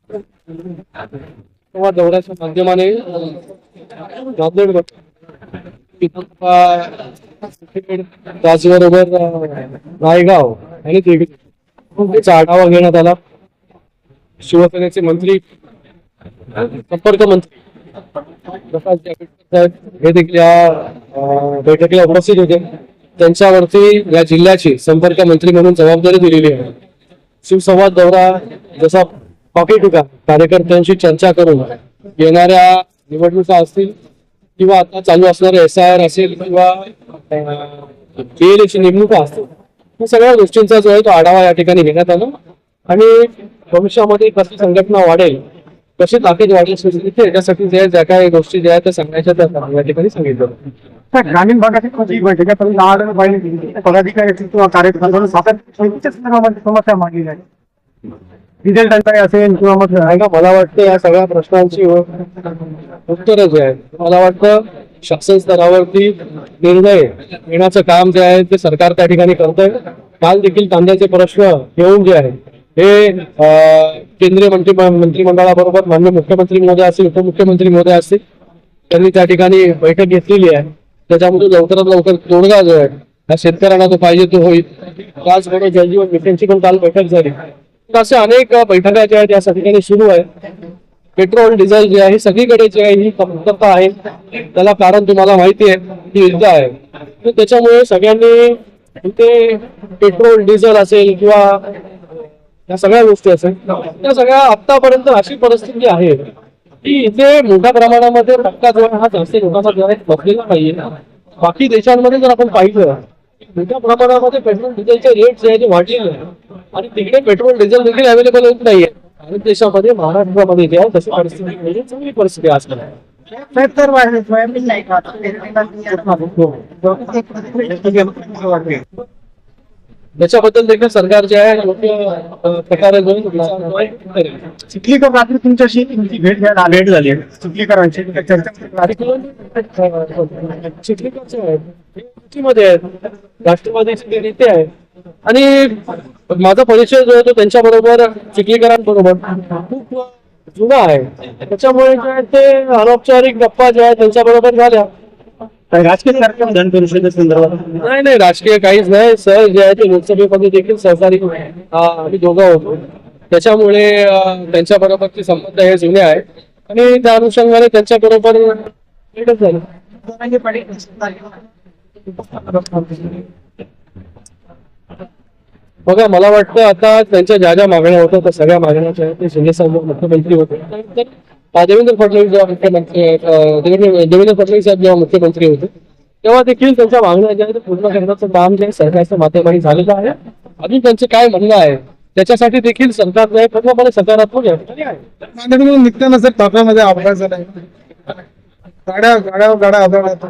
तेव्हा दौऱ्याच्या माध्यमाने नांदेड त्याचबरोबर नायगाव आणि त्याचा आढावा घेण्यात आला. शिवसेनेचे मंत्री संपर्क मंत्री प्रकाश जावडेकर हे देखील या बैठकीला उपस्थित होते. त्यांच्यावरती या जिल्ह्याची संपर्क मंत्री म्हणून जबाबदारी दिलेली आहे. शिवसंवाद दौरा जसा पाकिटुका कार्यकर्त्यांशी चर्चा करून येणाऱ्या निवडणुका असतील किंवा आता चालू असणारे SIR असेल किंवा PLAची नेमणुका असतील, या सगळ्या गोष्टींचा जो आहे तो आढावा या ठिकाणी घेण्यात आला आणि भविष्यामध्ये कशी संघटना वाढेल, कशी ताकद वाढेल याच्यासाठी ज्या काही गोष्टी ज्या आहेत त्या सांगायच्या त्या या ठिकाणी सांगितलं. ग्रामीण भागातील बैठका पदाधिकारी असतील किंवा कार्यकर्ते समस्या मागली आहे. डिझेल टंचाई असेल किंवा मग मला वाटतं या सगळ्या प्रश्नांची उत्तरं जे आहेत मला वाटतं शासन स्तरावरती निर्णय घेण्याचं काम जे आहे ते सरकार त्या ठिकाणी करतंय. काल देखील कांद्याचे प्रश्न घेऊन जे आहे हे केंद्रीय मंत्रिमंडळाबरोबर माननीय मुख्यमंत्री महोदय असतील, उपमुख्यमंत्री महोदय असतील, त्यांनी त्या ठिकाणी बैठक घेतलेली आहे. त्याच्यामध्ये लवकरात लवकर तोडगा जो आहे त्या शेतकऱ्यांना तो पाहिजे तो होईल. त्याचबरोबर जलजीवन मिशनची पण काल बैठक झाली. अशा अनेक बैठका ज्या आहेत या ठिकाणी सुरू आहे. पेट्रोल डिझेल जे आहे सगळीकडे जे आहे ही कमतरता आहे. त्याला कारण तुम्हाला माहिती आहे की युद्ध आहे. तर त्याच्यामुळे सगळ्यांनी इथे पेट्रोल डिझेल असेल किंवा या सगळ्या गोष्टी असेल त्या सगळ्या आतापर्यंत अशी परिस्थिती आहे की इथे मोठ्या प्रमाणामध्ये धक्का जो आहे हा जास्त लोकांचा जो आहे बसलेला नाहीये. बाकी देशांमध्ये जर आपण पाहिलं मोठ्या प्रमाणामध्ये पेट्रोल डिझेलचे रेट जे आहे ते वाढलेले आहे आणि तिकडे पेट्रोल डिझेल देखील अवेलेबल होत नाहीये. आणि देशामध्ये महाराष्ट्रामध्ये जे आहे तशी परिस्थिती म्हणजे चांगली परिस्थिती असणार आहे. त्याच्याबद्दल देखील सरकार जे आहे योग्य प्रकारे चिखलीकर रात्री तुमच्याशी भेट झाली आहे. चिखलीकरांची मध्ये आहेत, राष्ट्रवादीचे ते नेते आहेत आणि माझा परिचय जो आहे तो त्यांच्या बरोबर चिखलीकरांबरोबर खूप जुना आहे. त्याच्यामुळे जे आहे ते अनौपचारिक गप्पा ज्या आहेत त्यांच्या बरोबर झाल्या. राजकीय कार्यक्रम विधान परिषदेसंदर्भात नाही राजकीय काहीच नाही. सर जे आहे ते लोकसभेमध्ये देखील सहकारी आम्ही दोघं होतो. त्याच्यामुळे त्यांच्या बरोबरचे संबंध हे जुने आहेत आणि त्या अनुषंगाने त्यांच्या बरोबर भेटच झाली. बघा मला वाटतं आता त्यांच्या ज्या मागण्या होत्या त्या सगळ्या मागण्या ते शिंदे साहेब मुख्यमंत्री होते. देवेंद्र फडणवीस जेव्हा देवेंद्र फडणवीस साहेब जेव्हा मुख्यमंत्री होते तेव्हा देखील त्यांच्या मागण्या ज्या आहेत पूर्ण करण्याचं काम जे सरकारच्या माध्यमाने झालेलं आहे. अजून त्यांचे काय म्हणणं आहे त्याच्यासाठी देखील सरकार जे आहे पूर्णपणे सकारात्मक आहे. निघताना सर ताफ्यामध्ये अपघात झाला. गाड्या अपघात